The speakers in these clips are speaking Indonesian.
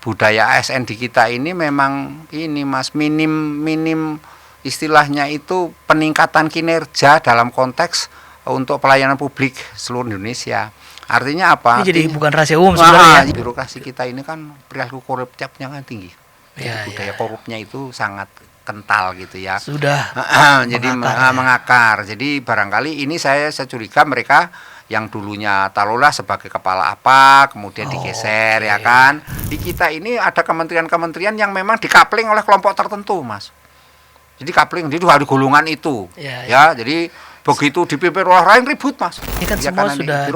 budaya ASN di kita ini memang ini Mas minim istilahnya itu peningkatan kinerja dalam konteks untuk pelayanan publik seluruh Indonesia. Artinya apa? Ini jadi bukan rahasia umum sebenarnya. Birokrasi kita ini kan perilaku koruptifnya kan tinggi. Jadi budaya korupnya itu sangat kental gitu ya. Sudah jadi mengakar. Jadi barangkali ini saya curiga mereka yang dulunya taruhlah sebagai kepala apa, kemudian digeser ya kan. Di kita ini ada kementerian-kementerian yang memang dikapling oleh kelompok tertentu, Mas. Jadi kapling itu hari golongan itu. Ya, jadi begitu dipimpin oleh lain ribut, Mas. Ini kan semua sudah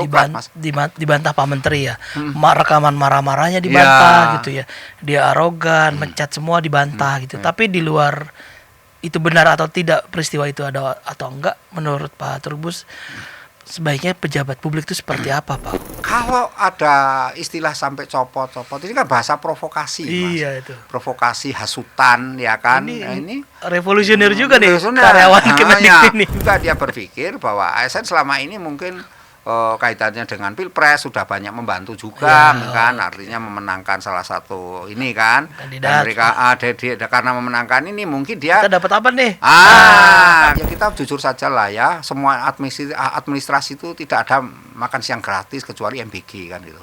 dibantah Pak Menteri ya. Rekaman marah-marahnya dibantah gitu ya. Dia arogan, mencat semua dibantah gitu. Tapi di luar itu benar atau tidak peristiwa itu ada atau enggak, menurut Pak Trubus sebaiknya pejabat publik itu seperti apa, Pak? Kalau ada istilah sampai copot-copot, ini kan bahasa provokasi, Mas. Iya itu. Provokasi, hasutan, ya kan? Ini revolusioner juga nih karyawan Kemendik ini. Juga dia berpikir bahwa ASN selama ini mungkin kaitannya dengan Pilpres sudah banyak membantu juga, kan? Artinya memenangkan salah satu ini kan. Dan mereka karena memenangkan ini mungkin dia. Kita dapat apa nih? Ya kita jujur saja lah ya, semua administrasi itu tidak ada makan siang gratis kecuali MBG kan itu.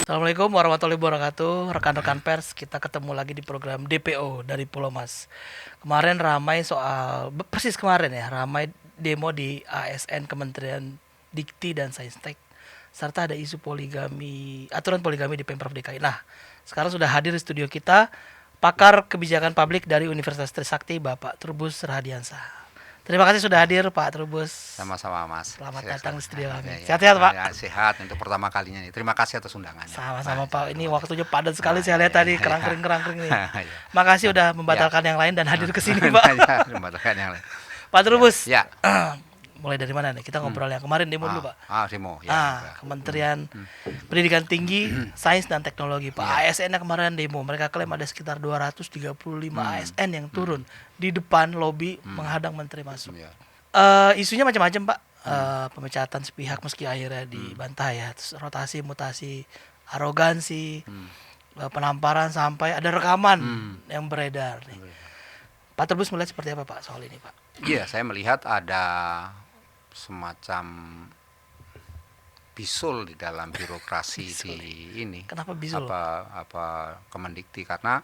Assalamualaikum warahmatullahi wabarakatuh. Rekan-rekan pers, kita ketemu lagi di program DPO dari Pulau Mas. Kemarin ramai ramai demo di ASN Kementerian Dikti dan Saintek, serta ada isu aturan poligami di Pemprov DKI. Nah, sekarang sudah hadir di studio kita pakar kebijakan publik dari Universitas Trisakti, Bapak Trubus Rahadiansah. Terima kasih sudah hadir Pak Trubus. Sama-sama, Mas. Selamat datang di studio kami. Sehat-sehat, Pak. Ya, sehat untuk pertama kalinya nih. Terima kasih atas undangannya. Sama-sama, Pak. Ini waktunya padat sekali, saya lihat tadi kerang-kering nih. Makasih udah membatalkan yang lain dan hadir ke sini, Pak. Membatalkan yang lain. Pak Trubus. Ya. Mulai dari mana nih? Kita ngobrol yang kemarin demo dulu, Pak. Demo. Ya. Kementerian Pendidikan Tinggi, Sains dan Teknologi, Pak. ASN-nya kemarin demo. Mereka klaim ada sekitar 235 ASN yang turun di depan lobi menghadang Menteri masuk. Isunya macam-macam, Pak. Pemecatan sepihak meski akhirnya dibantah ya. Terus rotasi, mutasi, arogansi, penamparan sampai ada rekaman yang beredar nih. Pak Trubus melihat seperti apa, Pak, soal ini, Pak? Iya, saya melihat ada semacam bisul di dalam birokrasi di ini. Kenapa bisul? Apa Kemendikti, karena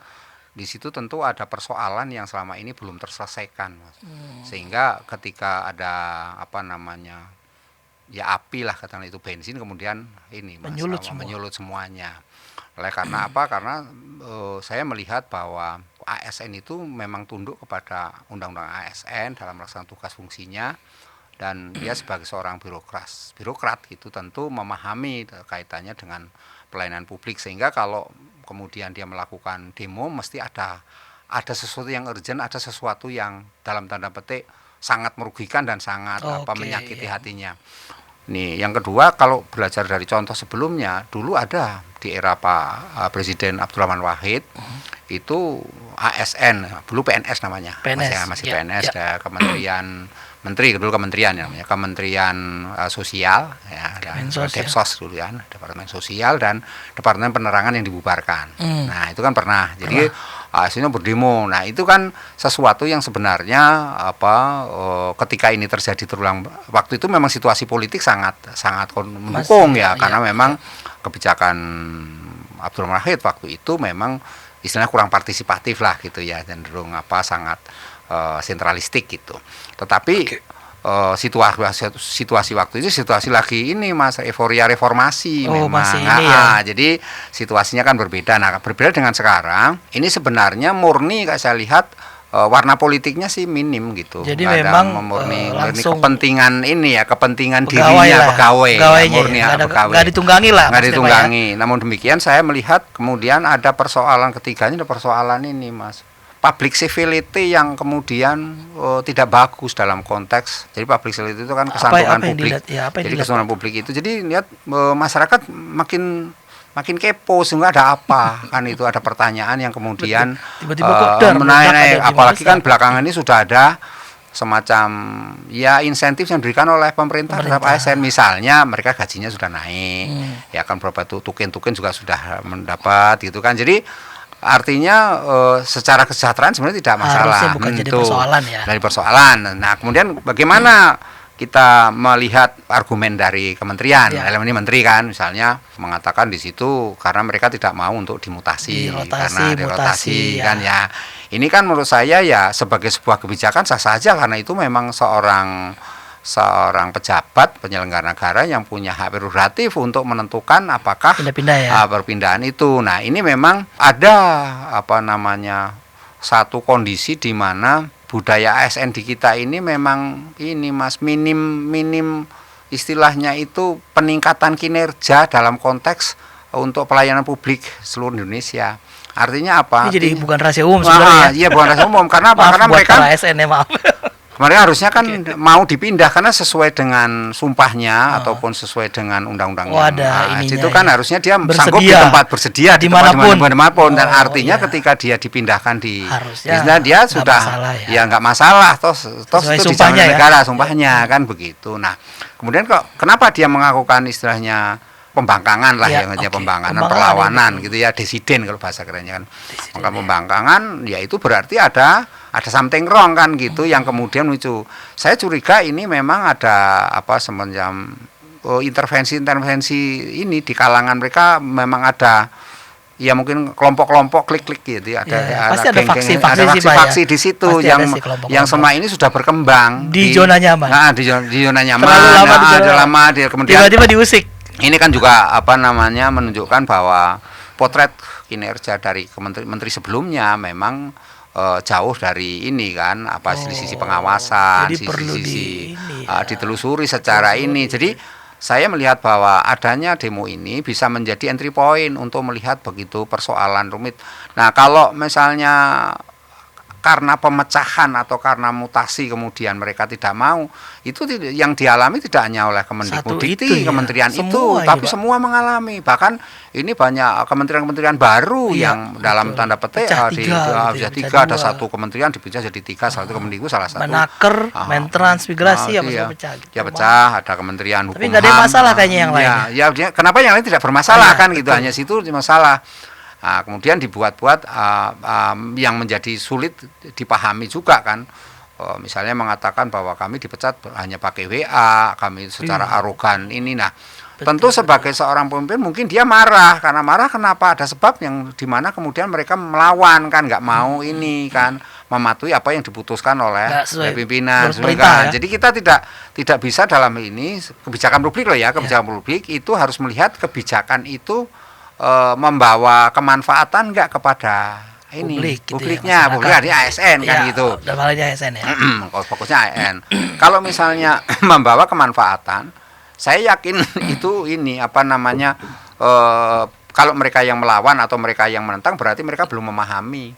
di situ tentu ada persoalan yang selama ini belum terselesaikan, Mas. Sehingga ketika ada api lah, katakanlah itu bensin, kemudian ini menyulut semuanya. Oleh karena apa? Karena saya melihat bahwa ASN itu memang tunduk kepada Undang-Undang ASN dalam melaksanakan tugas fungsinya, dan dia sebagai seorang birokrat gitu tentu memahami kaitannya dengan pelayanan publik, sehingga kalau kemudian dia melakukan demo mesti ada sesuatu yang urgent, ada sesuatu yang dalam tanda petik sangat merugikan dan sangat menyakiti hatinya. Nih, yang kedua, kalau belajar dari contoh sebelumnya, dulu ada di era Pak Presiden Abdurrahman Wahid, itu ASN, dulu PNS namanya, masih PNS, ada Kementerian namanya Kementerian Sosial, ya, dan Depsos dulu ya, Departemen Sosial dan Departemen Penerangan yang dibubarkan. Nah, itu kan pernah. Jadi ASN berdemo. Nah, itu kan sesuatu yang sebenarnya ketika ini terjadi terulang, waktu itu memang situasi politik sangat mendukung karena memang kebijakan Abdurrahman Wahid waktu itu memang istilahnya kurang partisipatif lah gitu ya, cenderung sangat sentralistik gitu. Tetapi situasi waktu itu situasi lagi ini, Mas, euforia reformasi memang. Jadi situasinya kan berbeda. Nah, berbeda dengan sekarang. Ini sebenarnya murni saya lihat warna politiknya sih minim gitu. Jadi memang murni kepentingan ini ya, kepentingan dirinya pegawai. Murni pegawai. Nggak ditunggangi lah. Nggak ditunggangi. Namun demikian saya melihat kemudian ada persoalan ketiganya, ada persoalan ini, Mas. public civility yang kemudian tidak bagus dalam konteks. Jadi public civility itu kan kesantunan publik. Jadi kesantunan publik itu, jadi lihat masyarakat makin kepo, sehingga ada apa kan, itu ada pertanyaan yang kemudian tiba-tiba menaik, apalagi kan belakangan ini sudah ada semacam ya insentif yang diberikan oleh pemerintah terhadap ASN, misalnya mereka gajinya sudah naik, ya kan berapa tuken juga sudah mendapat gitu kan. Jadi artinya secara kesejahteraan sebenarnya tidak masalah. Bukan jadi persoalan ya. Dari persoalan. Nah, kemudian bagaimana kita melihat argumen dari kementerian, dalam ini menteri kan misalnya mengatakan di situ karena mereka tidak mau untuk dirotasi kan ya. Ini kan menurut saya ya sebagai sebuah kebijakan sah-sah saja, karena itu memang seorang pejabat penyelenggara negara yang punya hak prerogatif untuk menentukan apakah perpindahan itu. Nah, ini memang ada satu kondisi di mana budaya ASN di kita ini memang ini Mas minim istilahnya itu peningkatan kinerja dalam konteks untuk pelayanan publik seluruh Indonesia. Artinya apa? Ini jadi bukan rahasia umum sebenarnya. Iya, bukan rahasia umum. Karena apa? Karena mereka ASN maaf. Kemarin harusnya kan mau dipindah karena sesuai dengan sumpahnya ataupun sesuai dengan undang-undangnya. Itu kan harusnya dia sanggup di tempat bersedia dimanapun. Dan artinya ketika dia dipindahkan di harusnya dia sudah nggak masalah. Terus itu dijamin negara sumpahnya kan begitu. Nah, kemudian kenapa dia mengakukan istilahnya pembangkangan lah pembangkangan perlawanan gitu ya, desiden kalau bahasa kerennya kan. Maka pembangkangan ya itu berarti ada something wrong kan gitu, yang kemudian muncul. Saya curiga ini memang ada semacam intervensi ini di kalangan mereka, memang ada ya mungkin kelompok-kelompok klik-klik gitu ya, pasti ada faksi di situ yang selama ini sudah berkembang di zona nyaman. Nah, di zona nyaman. Lama kemudian tiba-tiba diusik. Ini kan juga menunjukkan bahwa potret kinerja dari menteri sebelumnya memang jauh dari ini kan, sisi pengawasan, sisi ditelusuri secara ini. Jadi saya melihat bahwa adanya demo ini bisa menjadi entry point untuk melihat begitu persoalan rumit. Nah, kalau misalnya karena pemecahan atau karena mutasi kemudian mereka tidak mau, itu yang dialami tidak hanya oleh Kemendikbudristek, kementerian itu, tapi semua mengalami. Bahkan ini banyak kementerian-kementerian baru yang dalam tanda petik bisa tiga, ada satu kementerian dipecah jadi tiga, satu Kemendikbud salah satu. Menaker, Mentransmigrasi pecah. Ya pecah, ada kementerian hukum. Tapi nggak ada masalah kayaknya yang lain. Ya, kenapa yang lain tidak bermasalah kan gitu, hanya situ masalah. Nah, kemudian dibuat-buat yang menjadi sulit dipahami juga kan, misalnya mengatakan bahwa kami dipecat hanya pakai WA, kami secara arogan ini. Nah, tentu sebagai seorang pemimpin mungkin dia marah, karena marah kenapa? Ada sebab yang dimana kemudian mereka melawan kan, nggak mau ini kan, mematuhi apa yang diputuskan oleh pimpinan. Jadi kita tidak bisa dalam ini kebijakan publik loh ya, kebijakan publik itu harus melihat kebijakan itu membawa kemanfaatan enggak kepada ini publiknya, publik artinya ASN kan gitu. Dalam halnya ASN ya. Fokusnya ASN. Kalau misalnya membawa kemanfaatan, saya yakin itu ini kalau mereka yang melawan atau mereka yang menentang berarti mereka belum memahami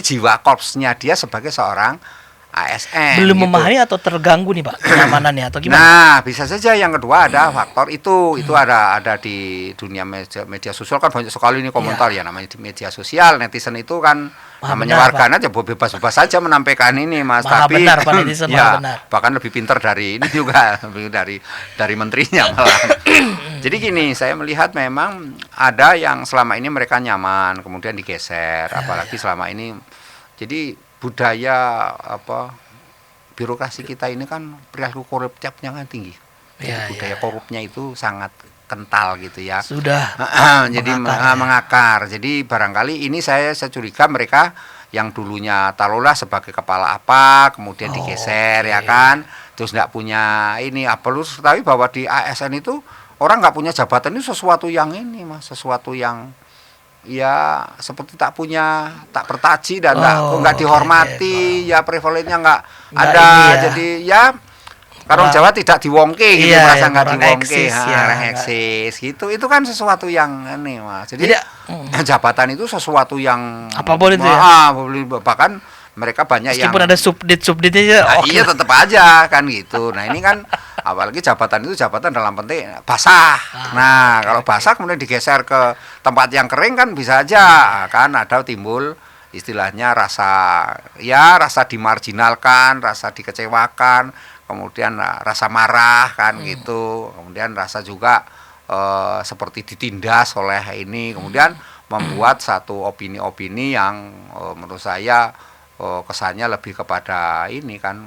jiwa korpsnya dia sebagai seorang ASN. Belum memahami atau terganggu nih Pak kenyamanannya atau gimana? Nah, bisa saja yang kedua ada faktor itu ada di dunia media sosial kan banyak sekali ini komentar ya namanya di media sosial, netizen itu kan namanya warganet ya bebas-bebas saja menampilkan ini Mas, tapi benar Pak netizen benar. Bahkan lebih pintar dari ini juga dari menterinya malah. Jadi gini, saya melihat memang ada yang selama ini mereka nyaman kemudian digeser, apalagi selama ini jadi budaya birokrasi kita ini kan perilaku koruptifnya kan tinggi. Budaya korupnya itu sangat kental gitu ya. Sudah jadi mengakar. Jadi barangkali ini saya curiga mereka yang dulunya taruhlah sebagai kepala apa kemudian digeser ya kan. Terus enggak punya ini tapi bahwa di ASN itu orang enggak punya jabatan itu sesuatu yang ini Mas, sesuatu yang ya seperti tak bertaji dan enggak dihormati, ya privilege-nya enggak ada. Jadi ya Orang Jawa tidak diwongke gitu, iya, merasa nggak diwongke, orang eksis gitu. Itu kan sesuatu yang ini, Mas. Jadi jabatan itu sesuatu yang apapun itu ya. Bahkan mereka banyak meskipun yang ada subditnya nah, iya tetap aja kan gitu. Nah ini kan apalagi jabatan itu jabatan dalam penting basah. Nah kalau basah kemudian digeser ke tempat yang kering kan bisa aja kan ada timbul istilahnya rasa dimarginalkan, rasa dikecewakan, kemudian rasa marah kan gitu, kemudian rasa juga seperti ditindas oleh ini, kemudian membuat satu opini-opini yang menurut saya kesannya lebih kepada ini kan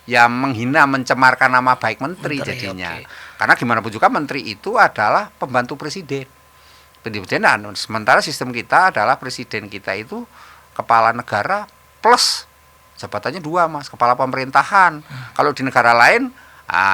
menghina, mencemarkan nama baik menteri jadinya. Karena gimana pun juga menteri itu adalah pembantu presiden. Sementara sistem kita adalah presiden kita itu kepala negara plus jabatannya 2, Mas, kepala pemerintahan. Kalau di negara lain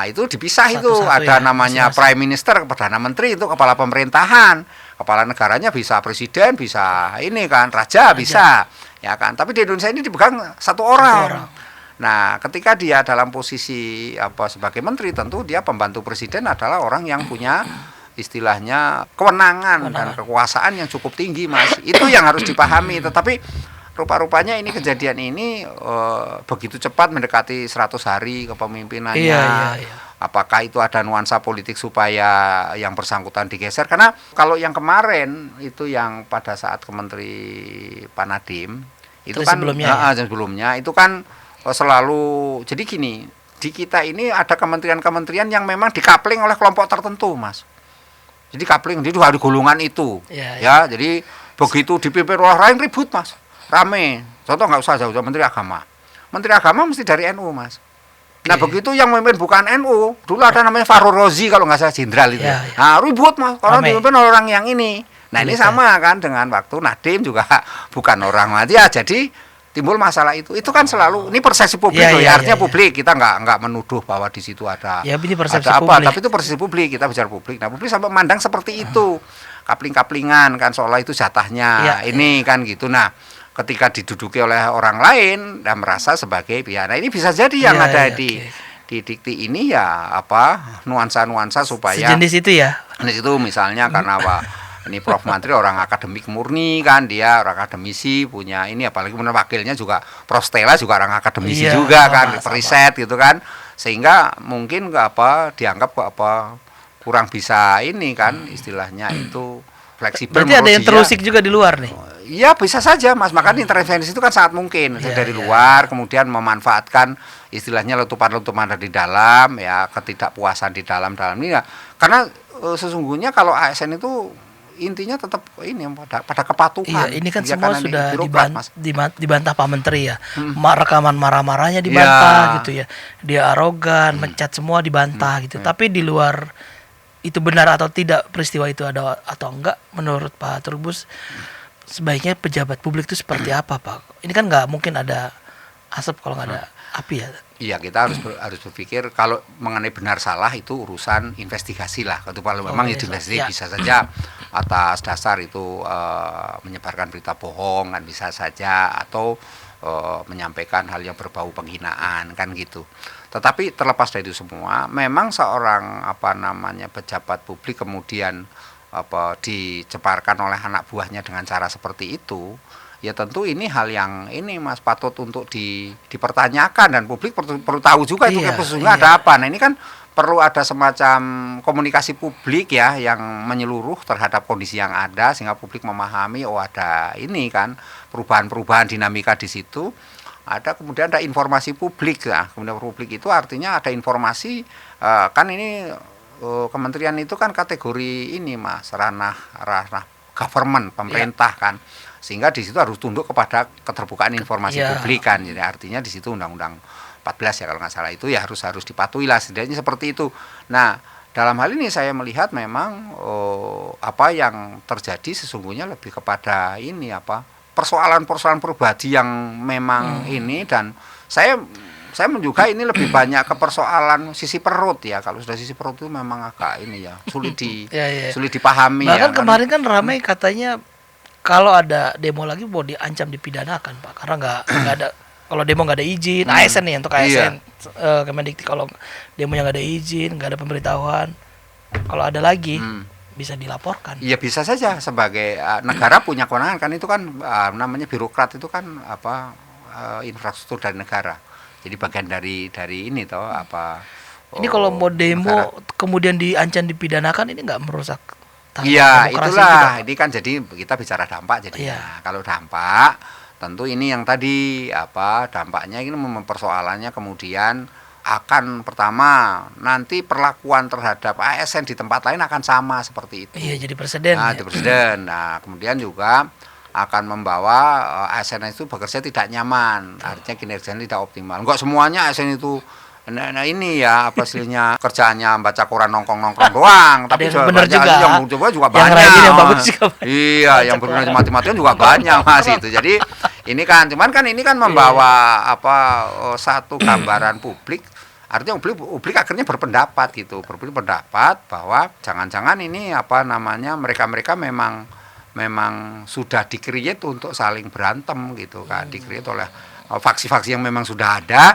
itu dipisah, itu ada namanya prime minister, perdana menteri, itu kepala pemerintahan. Kepala negaranya bisa presiden, bisa ini kan raja, bisa ya kan. Tapi di Indonesia ini dipegang satu orang. Nah, ketika dia dalam posisi sebagai menteri, tentu dia pembantu presiden adalah orang yang punya istilahnya kewenangan dan kekuasaan yang cukup tinggi, Mas. Itu yang harus dipahami. Tetapi rupa-rupanya ini kejadian ini begitu cepat mendekati 100 hari kepemimpinannya. Iya. Apakah itu ada nuansa politik supaya yang bersangkutan digeser? Karena kalau yang kemarin itu yang pada saat Kementeri Pak Nadiem itu kan sebelumnya itu kan selalu jadi gini, di kita ini ada kementerian-kementerian yang memang dikapling oleh kelompok tertentu, Mas. Jadi kapling di dua golongan itu, ya. Jadi begitu dipimpin oleh lain ribut, Mas, rame. Contoh nggak usah jauh-jauh Menteri Agama mesti dari NU, Mas. Nah begitu yang memimpin bukan NU, dulu ada namanya Fahru Rozi kalau nggak salah jenderal itu. Nah ribut, Mas, karena dipimpin oleh orang yang ini. Nah ini sama kan dengan waktu Nadiem juga bukan orang mati ya, jadi timbul masalah itu kan selalu ini persepsi publik artinya publik, kita nggak menuduh bahwa di situ ada tapi itu persepsi publik, kita bicara publik. Nah publik sampai memandang seperti itu, kapling-kaplingan kan seolah itu jatahnya ini kan gitu. Nah ketika diduduki oleh orang lain dan merasa sebagai pihak, nah ini bisa jadi yang ada di dikti ini nuansa-nuansa supaya sejenis itu ya. Sejenis itu misalnya karena ini Prof. Mantri orang akademik murni kan, dia orang akademisi punya ini, apalagi wakilnya juga Prof. Stella juga orang akademisi juga kan, riset gitu kan, sehingga mungkin dianggap kurang bisa ini kan istilahnya itu fleksibel. Berarti ada yang terusik juga di luar nih. Iya bisa saja, Mas, makanya intervensi itu kan sangat mungkin dari luar, kemudian memanfaatkan istilahnya letupan-letupan dari dalam, ya ketidakpuasan di dalam ini ya. Karena sesungguhnya kalau ASN itu intinya tetap ini pada kepatuhan. Iya, ini kan semua sudah dibantah Pak Menteri ya. Rekaman marah-marahnya dibantah gitu ya. Dia arogan, mencat semua dibantah gitu. Tapi di luar itu benar atau tidak peristiwa itu ada atau enggak, menurut Pak Trubus sebaiknya pejabat publik itu seperti apa, Pak? Ini kan nggak mungkin ada asap kalau nggak ada api ya. Iya, kita harus berpikir kalau mengenai benar salah itu urusan investigasi lah. Kalau memang itu bisa saja atas dasar itu menyebarkan berita bohong kan bisa saja, atau menyampaikan hal yang berbau penghinaan kan gitu. Tetapi terlepas dari itu semua, memang seorang pejabat publik kemudian diceparkan oleh anak buahnya dengan cara seperti itu, ya tentu ini hal yang ini, Mas, patut untuk dipertanyakan dan publik perlu tahu juga itu sesungguhnya ada apa. Nah ini kan perlu ada semacam komunikasi publik ya yang menyeluruh terhadap kondisi yang ada sehingga publik memahami ada ini kan perubahan-perubahan dinamika di situ. Kemudian ada informasi publik ya. Kemudian publik itu artinya ada informasi kan ini kementerian itu kan kategori ini, Mas, ranah government, pemerintah kan, sehingga di situ harus tunduk kepada keterbukaan informasi publik kan. Jadi artinya di situ Undang-Undang 14 ya kalau nggak salah itu ya harus dipatuhi lah, setidaknya seperti itu. Nah dalam hal ini saya melihat memang apa yang terjadi sesungguhnya lebih kepada ini persoalan-persoalan pribadi yang memang ini, dan saya juga ini lebih banyak ke persoalan sisi perut ya. Kalau sudah sisi perut itu memang agak ini ya sulit dipahami. Bahkan kemarin kan ramai katanya kalau ada demo lagi mau diancam dipidanakan, Pak, karena nggak ada Kalau demo nggak ada izin, ASN nih untuk ASN, Iya. Kemendikti kalau demonya nggak ada izin, nggak ada pemberitahuan, kalau ada lagi bisa dilaporkan. Iya bisa saja sebagai negara punya kewenangan kan, itu kan namanya birokrat itu kan infrastruktur dari negara. Jadi bagian dari ini toh apa. Ini kalau mau demo negara. kemudian diancam dipidanakan, ini nggak merusak Iya, demokrasi itulah. kita, Pak? Ini kan jadi kita bicara dampak jadi. Iya. Kalau dampak tentu ini yang tadi dampaknya ini mempersoalannya kemudian akan pertama nanti perlakuan terhadap ASN di tempat lain akan sama seperti itu. Iya, jadi presiden. Nah, itu presiden. Nah, kemudian juga akan membawa ASN itu bekerja tidak nyaman, artinya kinerjanya tidak optimal. Enggak semuanya ASN itu ini ya apa hasilnya kerjaannya baca koran nongkrong doang, tapi yang benar juga, yang juga banyak. Yang rajin, yang bagus juga banyak. Iya, yang benar mati-matian juga banyak Mas itu. Jadi ini kan cuman kan ini kan membawa satu gambaran publik. Artinya publik akhirnya berpendapat gitu, berpendapat bahwa jangan-jangan ini mereka memang sudah di-create untuk saling berantem gitu kan, di-create oleh faksi-faksi yang memang sudah ada,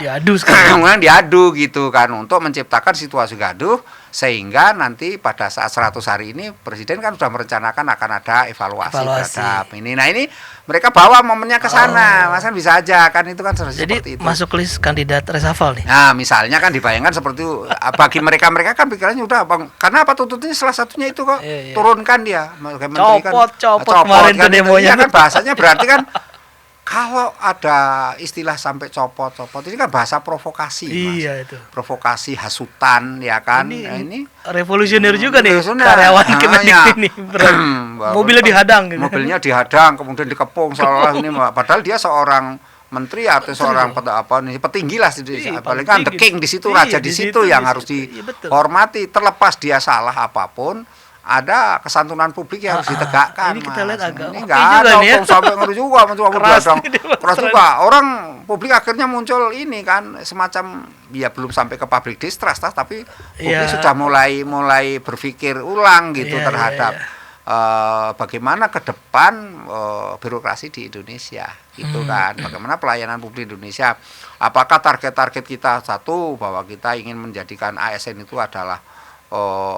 kemudian diadu gitu kan, untuk menciptakan situasi gaduh sehingga nanti pada saat 100 hari ini presiden kan sudah merencanakan akan ada evaluasi terhadap ini. Nah ini mereka bawa momennya ke sana, Mas kan bisa aja kan, itu kan seperti itu. Masuk list kandidat reshuffle nih. Nah misalnya kan dibayangkan seperti itu, bagi mereka kan pikirannya udah karena apa tuntutnya salah satunya itu kok turunkan dia, copot kemarin kan, tuh demonya. Kan bahasanya berarti kan kalau ada istilah sampai copot ini kan bahasa provokasi, Mas. Iya itu. Provokasi, hasutan, ya kan. Ini revolusioner juga nih karyawan Kemendikti ini. Mobilnya dihadang gitu. Mobilnya dihadang, kemudian dikepung seolah ini, padahal dia seorang menteri atau seorang petinggi lah, apalagi kan the king di situ, raja di situ yang harus dihormati, terlepas dia salah apapun. Ada kesantunan publik yang harus ditegakkan. Ini kita lihat agak ini enggak ada ya. Sampai ngeri juga keras juga. Orang publik akhirnya muncul ini kan semacam ya belum sampai ke public distrust tapi publik sudah mulai berpikir ulang gitu terhadap bagaimana ke depan birokrasi di Indonesia gitu kan. Bagaimana pelayanan publik di Indonesia. Apakah target-target kita satu bahwa kita ingin menjadikan ASN itu adalah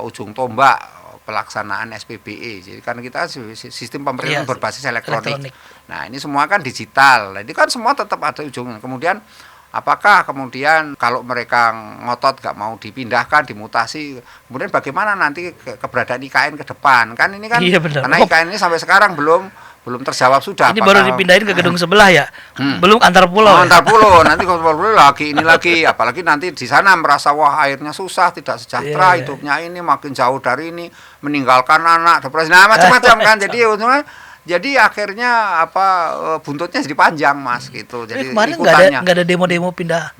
ujung tombak pelaksanaan SPBE. Jadi kan kita sistem pemerintahan berbasis elektronik. Nah, ini semua kan digital. Nah, ini kan semua tetap ada ujungnya. Kemudian apakah kemudian kalau mereka ngotot nggak mau dipindahkan, dimutasi, kemudian bagaimana nanti keberadaan IKN ke depan? Kan ini kan karena IKN ini sampai sekarang belum terjawab sudah. Ini baru dipindahin ke gedung sebelah ya, belum antar pulau. Antar pulau, nanti kalau pulau lagi, apalagi nanti di sana merasa wah airnya susah, tidak sejahtera, hidupnya ini makin jauh dari ini, meninggalkan anak, depresi, macam-macam kan. Jadi akhirnya buntutnya jadi panjang Mas gitu. Jadi kemarin nggak ada demo-demo pindah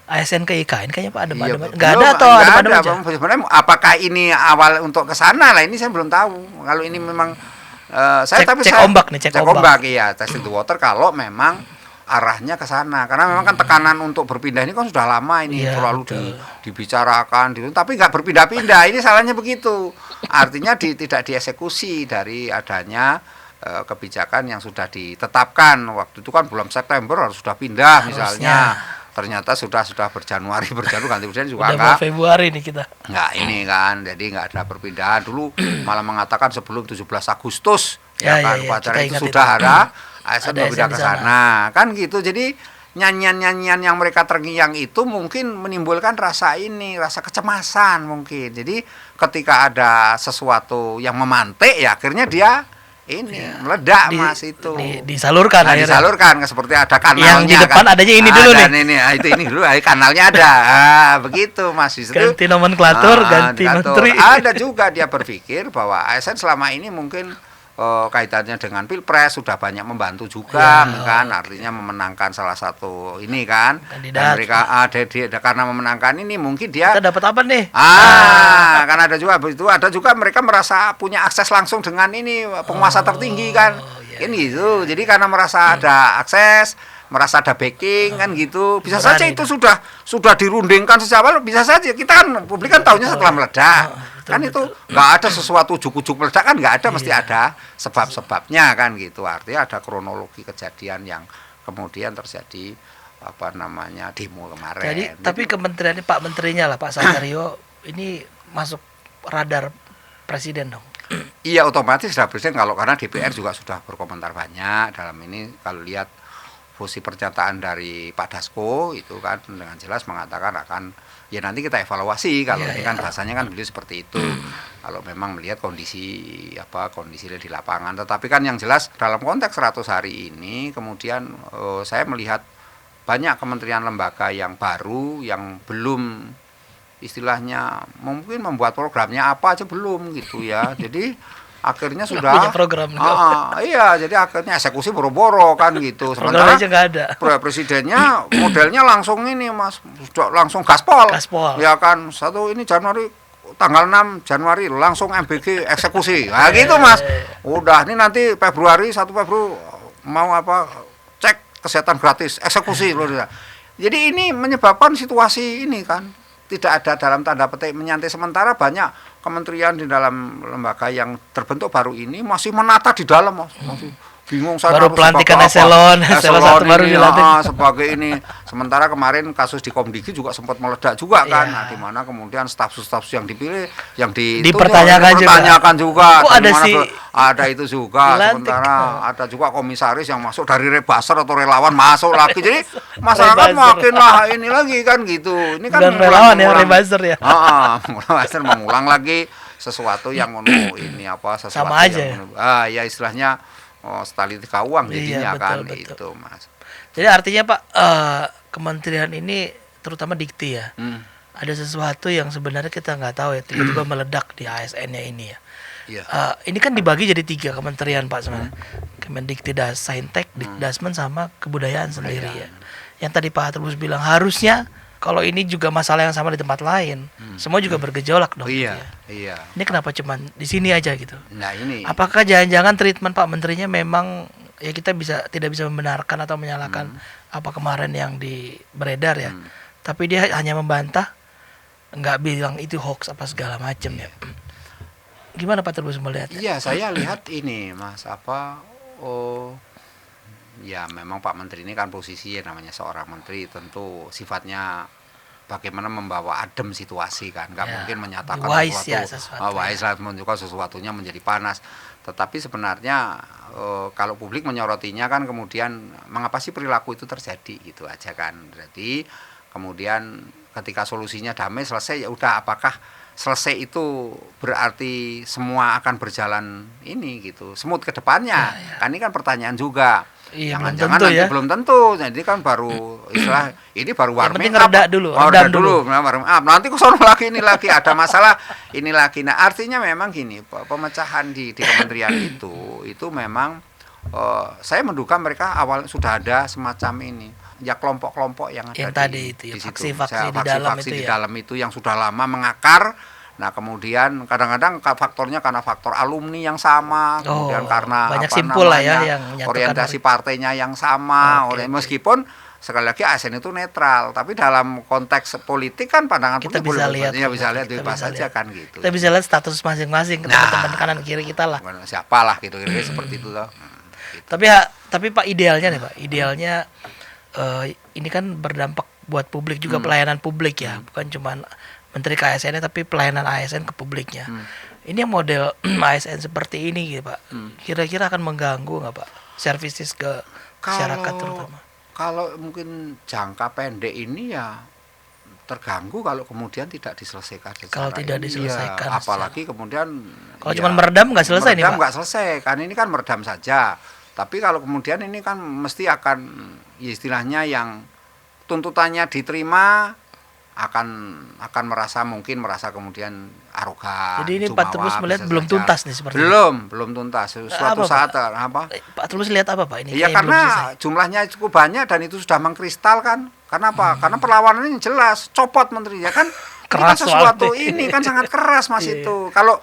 ASN ke IKN kayaknya Pak, nggak ada atau ada aja. Sebenarnya apakah ini awal untuk ke sana lah, ini saya belum tahu. Kalau ini memang cek ombak, iya, testing the water kalau memang arahnya ke sana, karena memang kan tekanan untuk berpindah ini kan sudah lama ini selalu dibicarakan tapi nggak berpindah-pindah. Ini salahnya begitu, artinya tidak dieksekusi dari adanya kebijakan yang sudah ditetapkan waktu itu kan bulan September harus sudah pindah misalnya. Ternyata sudah berjanuari ganti presiden juga enggak. Februari nih kita. Enggak ini kan, jadi enggak ada perpindahan. Dulu malah mengatakan sebelum 17 Agustus upacara itu sudah ada ASN berpindah ke sana. Kan gitu. Jadi nyanyian-nyanyian yang mereka terngiang itu mungkin menimbulkan rasa kecemasan mungkin. Jadi ketika ada sesuatu yang memantik ya akhirnya dia meledak Mas itu disalurkan seperti ada kanalnya yang di depan kan. Adanya ini dulu nih ini dulu kanalnya ada begitu Mas itu ganti nomenklatur ganti menteri. Ada juga dia berpikir bahwa ASN selama ini mungkin kaitannya dengan Pilpres sudah banyak membantu juga kan, artinya memenangkan salah satu ini kan kandidat. Mereka karena memenangkan ini mungkin dia kita dapat apa nih? Karena ada juga mereka merasa punya akses langsung dengan ini penguasa tertinggi kan. Ini gitu. Jadi karena merasa ada akses, merasa ada backing kan gitu. Bisa saja itu sudah dirundingkan sejak awal, bisa saja. Kita kan publik kan tahunya setelah meledak. Kan itu nggak ada sesuatu ujuk-ujuk meledak kan, nggak ada, mesti ada sebab-sebabnya kan gitu. Artinya ada kronologi kejadian yang kemudian terjadi demo kemarin. Jadi tapi kementerian ini Pak Menterinya lah Pak Sandario ini masuk radar presiden dong. Iya, otomatis sudah presiden karena DPR juga sudah berkomentar banyak dalam ini. Kalau lihat fungsi pernyataan dari Pak Dasko itu kan dengan jelas mengatakan akan ya nanti kita evaluasi kalau ini kan bahasanya kan beliau seperti itu. Kalau memang melihat kondisi di lapangan. Tetapi kan yang jelas dalam konteks 100 hari ini kemudian saya melihat banyak kementerian lembaga yang baru yang belum istilahnya mungkin membuat programnya apa aja belum gitu ya. Jadi akhirnya sudah punya program iya, jadi akhirnya eksekusi boro-boro kan gitu. Sementara aja nggak ada. Presidennya modelnya langsung ini Mas, sudah langsung gaspol. Ya kan, tanggal 6 Januari langsung MBG eksekusi. Nah gitu Mas. Udah ini nanti 1 Februari mau cek kesehatan gratis, eksekusi loh. Jadi ini menyebabkan situasi ini kan tidak ada dalam tanda petik menyantai, sementara banyak kementerian di dalam lembaga yang terbentuk baru ini masih menata di dalam masih bingung saya baru pelantikan eselon 1 baru dilantik sebagai ini. Sementara kemarin kasus di Komdigi juga sempat meledak juga kan. Nah, di mana kemudian staf-staf yang dipilih yang dipertanyakan juga. Kok ada itu juga dilantik. Sementara ada juga komisaris yang masuk dari Rebaser atau relawan masuk lagi. Jadi masyarakat makin lah ini lagi kan gitu. Ini kan relawan ya Rebaser ya. Rebaser mengulang lagi sesuatu yang ini sesuatu sama aja yang ya istilahnya setali tiga uang jadinya betul. Itu Mas. Jadi artinya Pak kementerian ini terutama Dikti ya ada sesuatu yang sebenarnya kita nggak tahu ya tiba-tiba meledak di ASN-nya ini ya. Ini kan dibagi jadi 3 kementerian Pak sebenarnya. Kemendikti Saintek, Dikdasmen sama kebudayaan sendiri ya. Yang tadi Pak Trubus bilang harusnya kalau ini juga masalah yang sama di tempat lain, semua juga bergejolak dong. Iya, gitu ya. Iya. Ini kenapa cuman di sini aja gitu? Nah ini. Apakah jangan-jangan treatment Pak Menterinya memang ya kita tidak bisa membenarkan atau menyalahkan apa kemarin yang beredar ya, tapi dia hanya membantah, nggak bilang itu hoax apa segala macam ya. Gimana Pak Trubus melihatnya? Iya, saya lihat ini Mas ya memang Pak Menteri ini kan posisi namanya seorang menteri tentu sifatnya bagaimana membawa adem situasi kan, nggak mungkin menyatakan sesuatunya menjadi panas. Tetapi sebenarnya kalau publik menyoroti-nya kan kemudian mengapa sih perilaku itu terjadi gitu aja kan. Jadi kemudian ketika solusinya damai selesai ya udah, apakah selesai itu berarti semua akan berjalan ini gitu smooth ke depannya? Kan ini kan pertanyaan juga. Jangan-jangan nanti ya. Belum tentu. Jadi kan baru istilah ini baru warming up. Reda dulu. Nanti kesono lagi ini lagi ada masalah ini lagi. Nah, artinya memang gini, pemecahan di kementerian itu memang saya menduga mereka awal sudah ada semacam ini. Ya kelompok-kelompok yang ada di situ. Faksi di dalam itu yang sudah lama mengakar. Nah kemudian kadang-kadang faktornya karena faktor alumni yang sama, kemudian karena banyak simpul lah ya yang orientasi partainya yang sama. Meskipun sekali lagi ASN itu netral, tapi dalam konteks politik kan pandangan kita politik bisa lihat bebas saja kan gitu. Kita bisa lihat status masing-masing teman-teman kanan kiri kita lah. Siapalah gitu kira-kira seperti itu loh. Gitu. Tapi Pak idealnya nih Pak, idealnya ini kan berdampak buat publik juga, pelayanan publik ya, bukan cuma Menteri ke ASN tapi pelayanan ASN ke publiknya. Ini yang model ASN seperti ini gitu Pak. Kira-kira akan mengganggu nggak Pak services ke masyarakat terutama? Kalau mungkin jangka pendek ini ya terganggu kalau kemudian tidak diselesaikan. Kalau tidak diselesaikan. Ya, apalagi kemudian kalau cuma meredam nggak selesai nih Pak. Nggak selesai kan, ini kan meredam saja. Tapi kalau kemudian ini kan mesti akan istilahnya yang tuntutannya diterima akan merasa kemudian arogan. Jadi ini Pak Trubus melihat belum tuntas nih seperti belum tuntas. Suatu saat apa? Pak Trubus lihat apa Pak ini? Ya karena jumlahnya cukup banyak dan itu sudah mengkristal kan. Karena apa? Karena perlawanannya jelas, copot menteri ya kan. Keras ini kan sesuatu ini kan sangat keras Mas itu. Kalau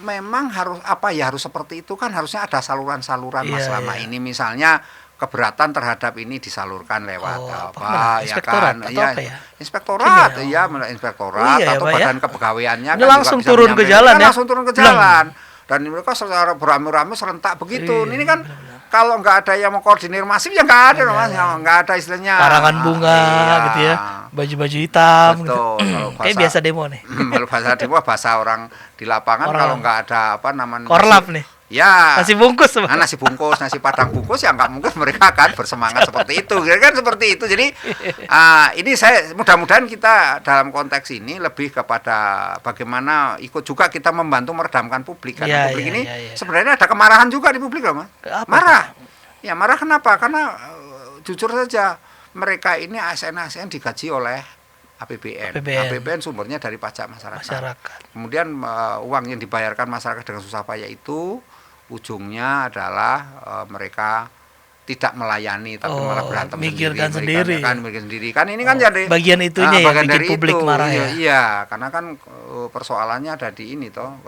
memang harus harus seperti itu kan, harusnya ada saluran-saluran Mas selama ini misalnya keberatan terhadap ini disalurkan lewat inspektorat inspektorat atau badan kepegawaiannya ini kan langsung turun ke jalan langsung turun ke jalan dan mereka secara beramai-ramai serentak begitu. Ini kan kalau nggak ada yang mau koordinir masif ya nggak ada mas, nggak ada istilahnya. Karangan bunga gitu ya, baju-baju hitam. Betul. Gitu. Kalau Kayak biasa demo nih. Kalau bahasa demo bahasa orang di lapangan kalau nggak ada apa namanya. Korlap nih. Ya. Nasi bungkus. Nasi bungkus, nasi padang bungkus ya nggak mungkin mereka akan bersemangat seperti itu. Kan seperti itu. Jadi ini saya mudah-mudahan kita dalam konteks ini lebih kepada bagaimana ikut juga kita membantu meredamkan publik. Karena publik ini sebenarnya ada kemarahan juga di publik loh, Mas. Marah. Ya marah kenapa? Karena jujur saja mereka ini ASN digaji oleh APBN sumbernya dari pajak masyarakat. Kemudian uang yang dibayarkan masyarakat dengan susah payah itu ujungnya adalah mereka tidak melayani tapi malah berantem mikirkan sendiri. Kan ini kan jadi bagian itunya ya bikin dari publik itu. Marah ya. Iya, karena kan persoalannya ada di ini toh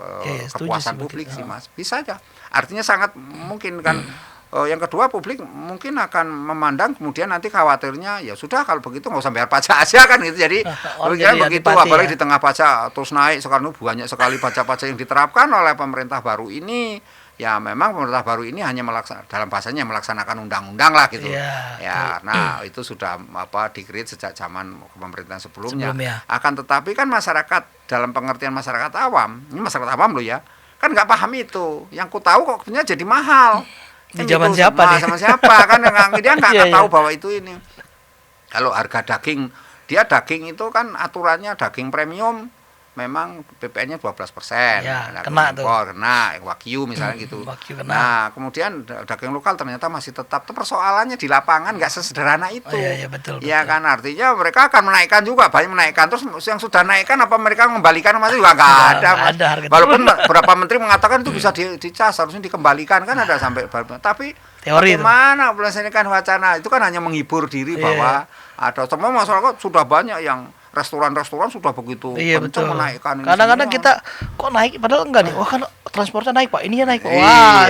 kepuasan publik sih Mas. Bisa aja. Artinya sangat mungkin kan. Yang kedua publik mungkin akan memandang kemudian nanti khawatirnya ya sudah kalau begitu nggak usah bayar pajak aja kan gitu. Jadi begitu apalagi di tengah pajak terus naik sekarang banyak sekali pajak-pajak yang diterapkan oleh pemerintah baru ini. Ya memang pemerintah baru ini hanya dalam bahasanya melaksanakan undang-undang lah gitu. Nah itu sudah di-create sejak zaman pemerintahan sebelumnya. Akan tetapi kan masyarakat dalam pengertian masyarakat awam, ini masyarakat awam loh ya, kan nggak paham itu. Yang ku tahu kok punya jadi mahal. Di zaman gitu, siapa nih? Sama siapa kan dia nggak tahu bahwa itu ini. Kalau harga daging, daging itu kan aturannya daging premium memang PPN-nya 12%. Ya, kena tuh. Kena Wagyu misalnya gitu. Nah, kemudian daging lokal ternyata masih tetap. Itu persoalannya di lapangan nggak sesederhana itu. Betul. Ya kan artinya mereka akan menaikkan juga, banyak menaikkan. Terus yang sudah naikkan apa mereka mengembalikan masih juga nggak ada. Walaupun beberapa menteri mengatakan itu bisa dicas, harusnya dikembalikan kan ada sampai. Tapi teori bagaimana melaksanakan wacana itu kan hanya menghibur diri bahwa ada semua masyarakat sudah banyak yang restoran-restoran sudah begitu kencang menaikkan. Kadang-kadang kita kok naik padahal enggak nih. Wah kan transportnya naik Pak, ininya naik Pak.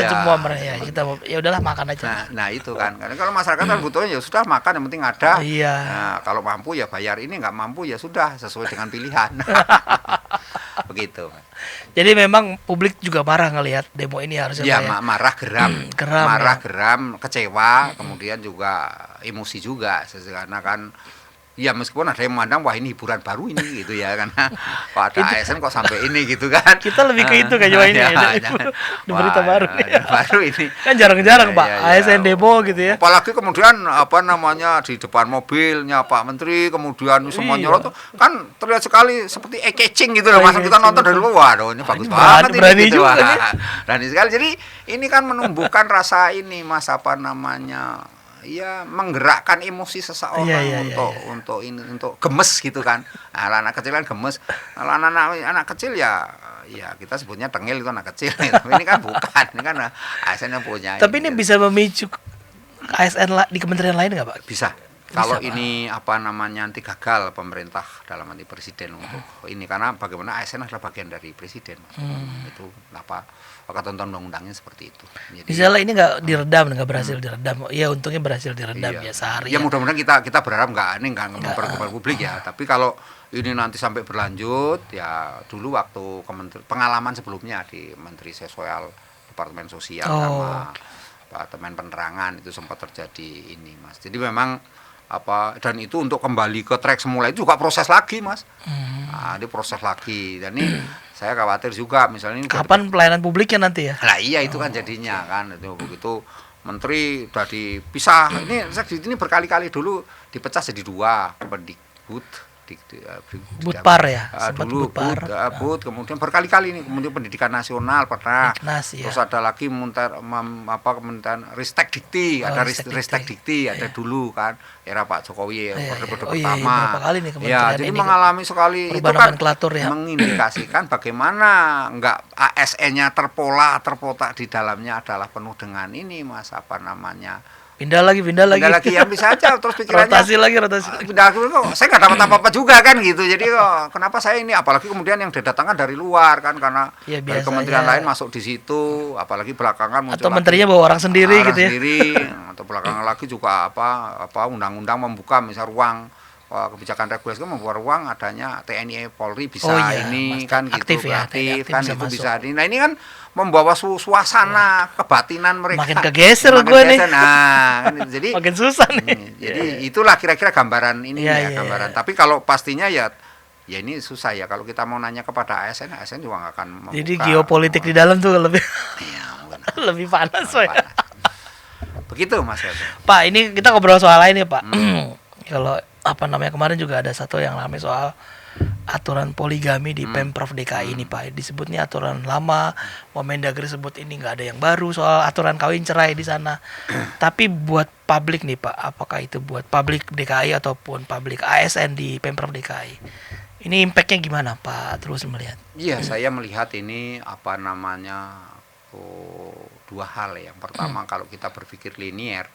Semua mereka kita ya udahlah makan aja. Nah itu kan. Karena kalau masyarakat kan butuhnya ya sudah makan yang penting ada. Nah, kalau mampu ya bayar ini, nggak mampu ya sudah sesuai dengan pilihan. Begitu. Jadi memang publik juga marah ngelihat demo ini harusnya. Ya marah geram, kecewa, kemudian juga emosi juga karena kan ya meskipun ada yang memandang wah ini hiburan baru ini gitu ya karena kok ada ASN kok sampai ini gitu kan. Kita lebih ke itu kayaknya ini di berita baru nih. Baru ini. Kan jarang-jarang Pak ASN demo gitu ya. Apalagi kemudian di depan mobilnya Pak Menteri kemudian semuanya tuh kan terlihat sekali seperti eye-catching gitu loh. Masa kita nonton dari luar, ini bagus banget berani ini gitu. Berani sekali. Jadi ini kan menumbuhkan rasa ini Mas menggerakkan emosi seseorang untuk gemes gitu kan. Nah, anak kecil kan gemes. Kalau anak kecil ya kita sebutnya tengil itu anak kecil. Tapi ini kan bukan, ini kan ASN yang punya. Tapi ini bisa memicu ASN di kementerian lain nggak Pak? Bisa. Kalau ini nanti gagal pemerintah dalam arti presiden untuk ini karena bagaimana ASN adalah bagian dari presiden. Itu ketentuan undang-undangnya seperti itu. Jadi, misalnya ini nggak berhasil diredam, ya untungnya berhasil diredam ya sehari. Ya mudah-mudahan kita berharap nggak memperkeruh publik ya. Tapi kalau ini nanti sampai berlanjut, ya dulu waktu pengalaman sebelumnya di Menteri Sosial, Departemen Sosial sama Departemen Penerangan itu sempat terjadi ini Mas. Jadi memang dan itu untuk kembali ke track semula itu juga proses lagi Mas. Nah, ini proses lagi dan ini saya khawatir juga misalnya ini kapan pelayanan publiknya nanti ya? Nah iya itu kan jadinya kan itu begitu menteri udah dipisah ini berkali-kali dulu dipecah jadi 2 Kemendikbud Budpar ya dulu Bud kemudian berkali-kali ini kemudian Pendidikan Nasional pernah terus ada lagi Kementerian Ristek Dikti ada Ristek Dikti ada dulu kan era Pak Jokowi periode pertama jadi mengalami sekali itu kan mengindikasikan bagaimana enggak ASN-nya terpotak di dalamnya adalah penuh dengan ini Mas pindah lagi ya bisa aja terus pikirannya rotasi lagi pindah kok saya nggak dapat apa-apa juga kan gitu jadi kenapa saya ini apalagi kemudian yang didatangkan dari luar kan karena dari kementerian lain masuk di situ apalagi belakangan muncul atau menterinya bawa orang sendiri gitu ya atau belakangan lagi juga undang-undang membuka misal ruang kebijakan regulasi kan membuat ruang adanya TNI Polri bisa Mas, kan aktif gitu, ya, aktif aktif kan bisa itu masuk. bisa nah ini kan membawa suasana kebatinan mereka Makin kegeser makin gue nih. Nah, kan itu. Jadi Makin susah nih. jadi itulah kira-kira gambaran ini gambaran. Iya. Tapi kalau pastinya ya ini susah ya kalau kita mau nanya kepada ASN juga nggak akan membuka. Jadi geopolitik di dalam tuh lebih Iya, lebih panas, Pak. Begitu Mas Heru. Pak, ini kita ngobrol soal lain ya, Pak. Kalau kemarin juga ada satu yang ramai soal aturan poligami di Pemprov DKI ini, Pak. Disebutnya aturan lama, Mendagri sebut ini nggak ada yang baru soal aturan kawin cerai di sana. Tapi buat publik nih, Pak, apakah itu buat publik DKI ataupun publik ASN di Pemprov DKI? Ini impactnya gimana, Pak? Terus melihat. Iya, saya melihat ini dua hal. Yang pertama kalau kita berpikir linier,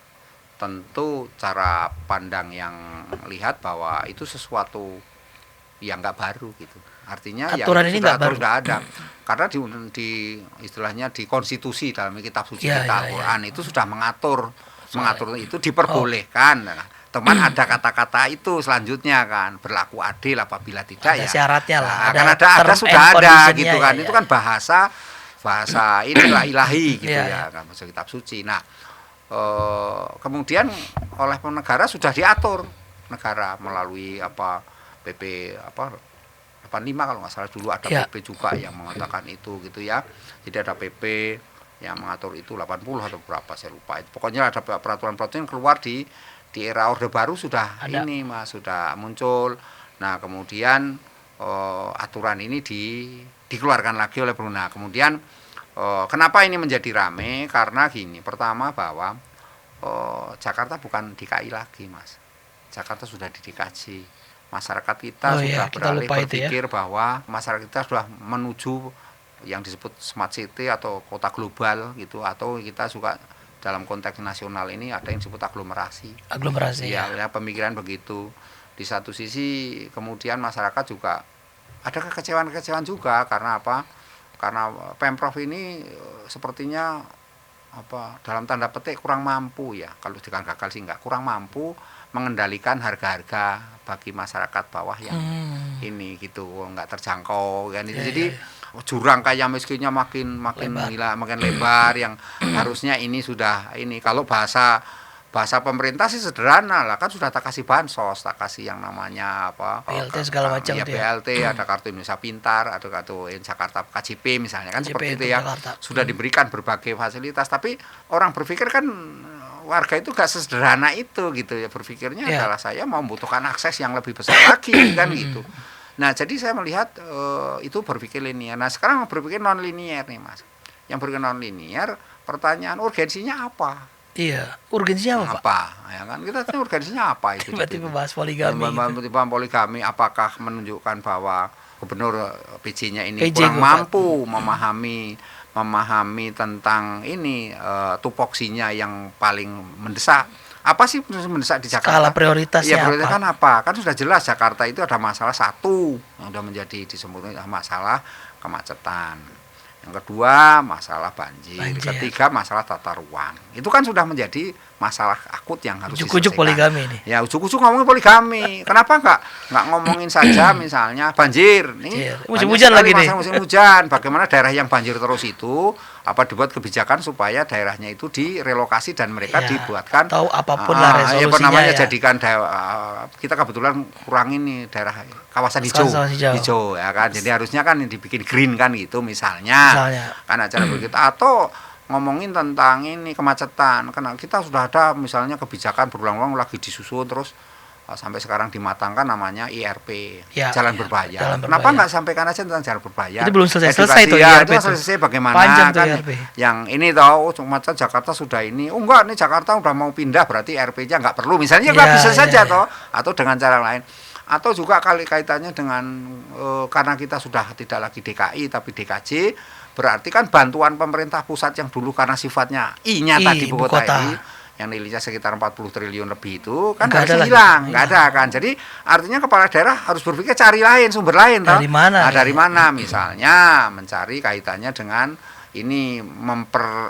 tentu cara pandang yang lihat bahwa itu sesuatu yang nggak baru gitu. Artinya aturan ini nggak baru, sudah ada. Karena di istilahnya di konstitusi dalam kitab suci kita Al-Qur'an itu sudah mengatur itu diperbolehkan. Teman ada kata-kata itu selanjutnya kan berlaku adil apabila tidak ada syaratnya lah. Ada sudah ada gitu kan. Itu kan bahasa inilah ilahi gitu kan bahasa kitab suci. Nah, kemudian oleh negara sudah diatur negara melalui PP 85 kalau nggak salah dulu ada PP juga yang mengatakan itu gitu ya. Jadi ada PP yang mengatur itu 80 atau berapa saya lupa. Pokoknya ada peraturan-peraturan yang keluar di era Orde Baru sudah ada. Ini Mas sudah muncul. Nah, kemudian aturan ini dikeluarkan lagi oleh Bruna. Kemudian kenapa ini menjadi rame? Karena gini, pertama bahwa Jakarta bukan DKI lagi, Mas. Jakarta sudah di DKJ. Masyarakat kita sudah beralih berpikir bahwa masyarakat kita sudah menuju yang disebut smart city atau kota global gitu, atau kita juga dalam konteks nasional ini ada yang disebut aglomerasi ya pemikiran begitu. Di satu sisi kemudian masyarakat juga ada kekecewaan juga karena apa? Karena Pemprov ini sepertinya dalam tanda petik kurang mampu ya, kalau dikatakan gagal sih enggak, kurang mampu mengendalikan harga-harga bagi masyarakat bawah yang ini gitu, enggak terjangkau kan itu. Jadi jurang kaya miskinnya makin lebar yang harusnya ini sudah ini kalau bahasa pemerintah sih sederhana lah, kan sudah tak kasih bansos, tak kasih yang namanya BLT segala macam ya, BLT ada kartu Indonesia Pintar, ada kartu Jakarta KJP misalnya kan seperti itu ya. Sudah diberikan berbagai fasilitas, tapi orang berpikir kan warga itu gak sesederhana itu gitu ya, berpikirnya adalah saya membutuhkan akses yang lebih besar lagi kan gitu. Nah, jadi saya melihat itu berpikir linier. Nah, sekarang berpikir non linier nih, Mas. Yang berpikir non linier, pertanyaan urgensinya apa? Iya, urgensinya apa? Ya kan kita tanya urgensinya apa itu? Tiba-tiba bahas poligami. Tiba-tiba poligami, apakah menunjukkan bahwa gubernur PJ-nya ini kurang mampu memahami tentang ini tupoksinya yang paling mendesak? Apa sih mendesak di Jakarta? Skala prioritasnya ya, prioritas kan apa? Kan sudah jelas Jakarta itu ada masalah satu yang sudah menjadi disebut masalah kemacetan. Yang kedua masalah banjir. Ketiga masalah tata ruang. Itu kan sudah menjadi masalah akut yang harus ujuk-ujuk poligami ini. Ya ujuk-ujuk ngomongin poligami. Kenapa nggak ngomongin saja misalnya banjir? Nih musim hujan lagi nih. Musim hujan. Bagaimana daerah yang banjir terus itu dibuat kebijakan supaya daerahnya itu direlokasi dan mereka dibuatkan atau apapun lah resolusinya jadikan kita kebetulan kurang ini daerah kawasan hijau ya kan. Jadi harusnya kan dibikin green kan gitu misalnya. Kan acara begitu atau ngomongin tentang ini kemacetan, karena kita sudah ada misalnya kebijakan berulang-ulang lagi disusun terus sampai sekarang dimatangkan namanya IRP jalan berbayar. Kenapa nggak sampaikan aja tentang jalan berbayar? Itu belum selesai itu IRP itu selesai bagaimana kan IRP. Yang ini macet Jakarta sudah ini enggak nih Jakarta udah mau pindah berarti IRP-nya nggak perlu misalnya nggak bisa saja atau dengan cara lain. Atau juga kaitannya dengan karena kita sudah tidak lagi DKI tapi DKJ, berarti kan bantuan pemerintah pusat yang dulu karena sifatnya I-nya tadi ibu kota ini yang nilainya sekitar 40 triliun lebih itu kan harus hilang, nggak ada kan. Jadi artinya kepala daerah harus berpikir cari sumber lain dari mana? Dari mana misalnya mencari kaitannya dengan ini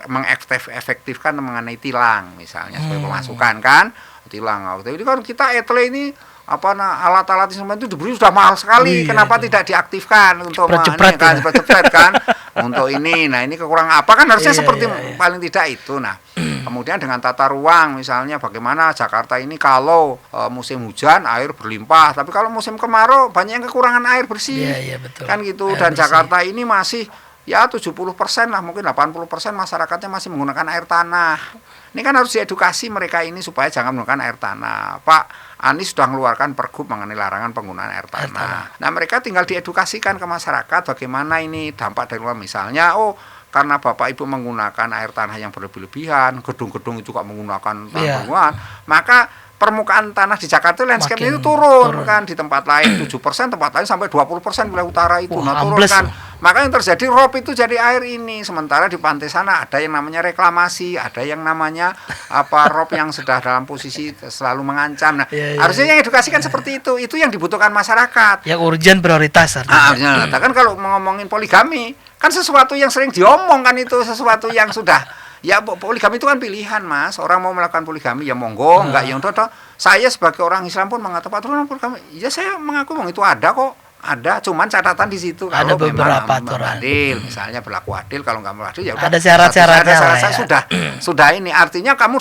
mengefektifkan mengenai tilang misalnya sebagai pemasukan kan tilang. Jadi kan kita etle ini alat-alat instrumen itu dibeli sudah mahal sekali. Kenapa tidak diaktifkan untuk cepet-cepet kan, cepet-cepet kan untuk ini. Nah, ini kekurangan apa kan harusnya seperti paling tidak itu. Nah, kemudian dengan tata ruang misalnya bagaimana Jakarta ini kalau musim hujan air berlimpah, tapi kalau musim kemarau banyak yang kekurangan air bersih. Betul. Kan gitu. Air Dan bersih. Jakarta ini masih ya 70% lah, mungkin 80% masyarakatnya masih menggunakan air tanah. Ini kan harus diedukasi mereka ini supaya jangan menggunakan air tanah. Pak Anies sudah mengeluarkan pergub mengenai larangan penggunaan air tanah. Nah, mereka tinggal diedukasikan ke masyarakat bagaimana ini dampak dari luar. Misalnya, karena Bapak Ibu menggunakan air tanah yang berlebih-lebihan, gedung-gedung itu juga menggunakan tanah maka permukaan tanah di Jakarta landscape itu turun kan, di tempat lain 7%, tempat lain sampai 20% wilayah utara itu turun kan. Maka yang terjadi rob itu jadi air ini. Sementara di pantai sana ada yang namanya reklamasi, ada yang namanya rob yang sudah dalam posisi selalu mengancam. Nah, harusnya yang edukasikan seperti itu. Itu yang dibutuhkan masyarakat. Yang urgent prioritas artinya. Kan kalau ngomongin poligami, kan sesuatu yang sering diomongkan itu, sesuatu yang sudah ya poligami itu kan pilihan, Mas. Orang mau melakukan poligami ya monggo, enggak ya udah. Saya sebagai orang Islam pun mengatakan poligami. Ya saya mengaku itu ada kok. Ada, cuman catatan di situ ada kalau beberapa memang adil, misalnya berlaku adil, kalau nggak adil ya udah. Ada syarat-syaratnya sudah ini artinya kamu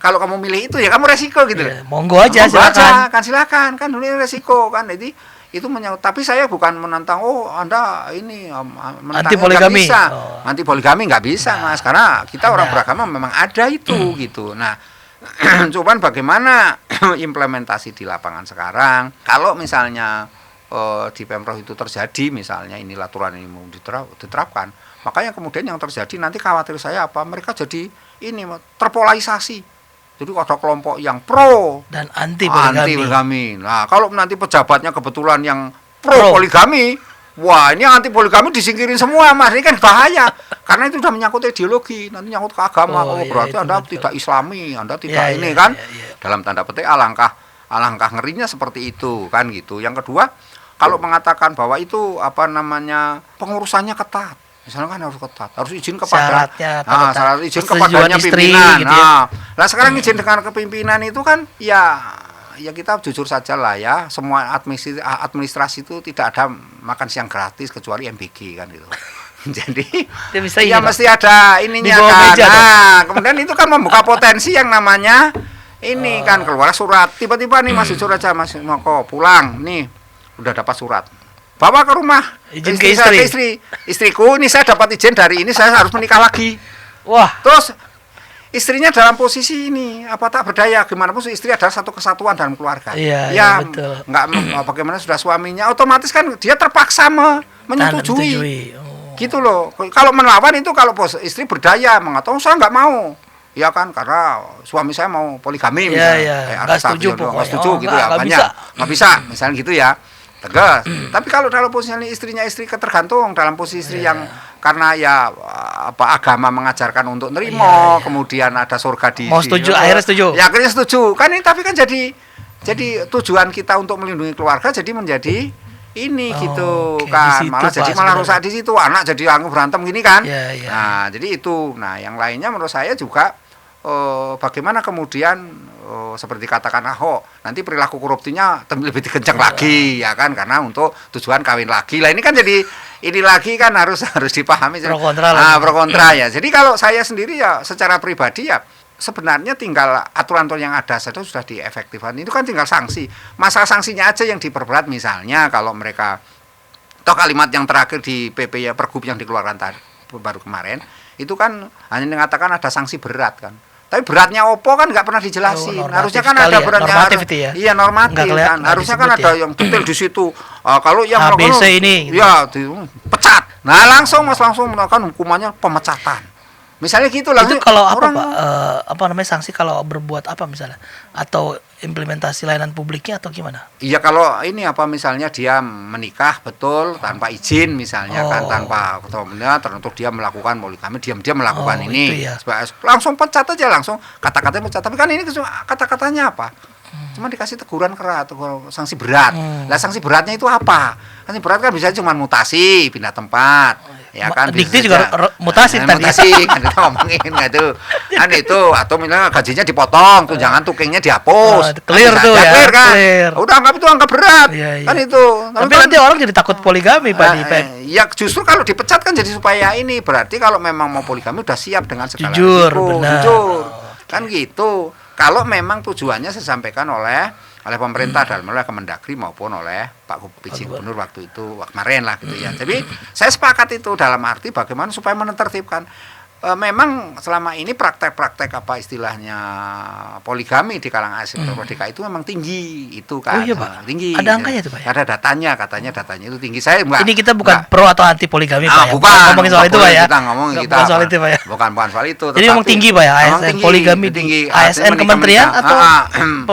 kalau kamu milih itu ya kamu resiko gitu. Monggo aja silakan kan dulu resiko kan. Jadi itu tapi saya bukan menantang Anda ini anti poligami. Anti poligami nggak bisa, Mas, karena kita orang beragama memang ada itu gitu. Nah, cuman bagaimana implementasi di lapangan sekarang? Kalau misalnya di Pemprov itu terjadi misalnya inilah aturan ini mau diterapkan, makanya kemudian yang terjadi nanti khawatir saya mereka jadi ini terpolarisasi. Jadi ada kelompok yang pro dan anti poligami. Nah, kalau nanti pejabatnya kebetulan yang pro poligami, wah ini anti poligami disingkirin semua, Mas. Ini kan bahaya. Karena itu sudah menyangkut ideologi, nanti nyangkut ke agama. Berarti Anda tidak Islami, Anda tidak kan. Dalam tanda petik alangkah ngerinya seperti itu kan gitu. Yang kedua, kalau mengatakan bahwa itu pengurusannya ketat, misalnya kan harus ketat, harus izin kepada syarat izin kepadanya pimpinan. Gitu ya. Sekarang izin dengan kepimpinan itu kan ya kita jujur saja lah ya, semua administrasi itu tidak ada makan siang gratis kecuali MBG kan gitu. Jadi ya mesti ada ininya kan. Kemudian itu kan membuka potensi yang namanya ini kan keluar surat, tiba-tiba nih Mas jujur aja Mas Moko pulang nih udah dapat surat, bawa ke rumah izin ke istri. Istriku ini saya dapat izin dari ini, saya harus menikah lagi. Wah, terus istrinya dalam posisi ini tak berdaya, gimana pun istri adalah satu kesatuan dalam keluarga. Iya, betul. Nggak bagaimana sudah suaminya, otomatis kan dia terpaksa menyetujui. Gitu loh. Kalau melawan itu kalau istri berdaya mengatakan saya nggak mau. Ya kan, karena suami saya mau poligami misalnya. Nggak setuju gitu ya, nggak bisa misalnya gitu ya, tegas. Tapi kalau dalam posisi istrinya tergantung dalam posisi istri yang karena agama mengajarkan untuk nerimo, kemudian ada surga di mau setuju, akhirnya setuju. Ya akhirnya setuju. Kan ini tapi kan jadi tujuan kita untuk melindungi keluarga jadi menjadi ini gitu kan, malah jadi rusak di situ, anak jadi berantem gini kan. Nah, jadi itu. Nah, yang lainnya menurut saya juga bagaimana kemudian seperti katakan Ahok, nanti perilaku korupsinya lebih dikencang lagi ya kan, karena untuk tujuan kawin lagi. Lah ini kan jadi ini lagi kan harus dipahami pro kontra ya. Jadi kalau saya sendiri ya secara pribadi ya sebenarnya tinggal aturan-aturan yang ada saja sudah diefektifkan. Itu kan tinggal sanksi. Masalah sanksinya aja yang diperberat, misalnya kalau mereka kalimat yang terakhir di PP Pergub yang dikeluarkan baru kemarin itu kan hanya mengatakan ada sanksi berat kan. Tapi beratnya opo kan nggak pernah dijelasin. Harusnya kan ada beratnya. Normatif itu ya. Iya, normatif kan. Harusnya kan ada yang detail di situ. Kalau yang ABC ini ya pecat. Nah, langsung melakukan hukumannya pemecatan. Misalnya gitu lah. Itu kalau sanksi kalau berbuat apa misalnya, atau implementasi layanan publiknya atau gimana? Iya, kalau ini misalnya dia menikah betul tanpa izin misalnya kan, tanpa ketemunya tertentu dia melakukan poligami, diam-diam melakukan ini. Ya. Langsung pecat aja, langsung kata-katanya pecat. Tapi kan ini kata-katanya apa? Cuma dikasih teguran keras, sanksi berat. Lah sanksi beratnya itu apa? Sanksi berat kan bisa cuma mutasi, pindah tempat. Ya kan Dikti juga mutasi tadi. Mutasi kan kita ngomongin gitu. Kan itu atau misalnya gajinya dipotong, tunjangan tukingnya dihapus. Clear tuh ya. Clear kan. Clear. Udah anggap itu angka berat. Kan itu. Tapi nanti orang jadi takut poligami Pak di ya justru kalau dipecat kan jadi supaya ini berarti kalau memang mau poligami udah siap dengan segala jujur, risiko. Benar. Jujur. Kan gitu. Kalau memang tujuannya disampaikan oleh pemerintah dalam oleh Kemendagri maupun oleh Pak PJ Gubernur waktu itu kemarin lah gitu ya. Jadi saya sepakat itu dalam arti bagaimana supaya menertibkan. Memang selama ini praktek-praktek apa istilahnya poligami di kalangan ASN DKI itu memang tinggi itu kan. Oh iya Pak. Tinggi. Ada angkanya tuh Pak. Ada datanya, katanya itu tinggi. Saya enggak. Ini kita bukan pro atau anti poligami Pak. Bukan. Ngomongin soal itu Pak ya. Bukan soal itu Pak ya. Bukan soal itu. Jadi memang tinggi Pak ya ASN poligami tinggi. ASN kementerian atau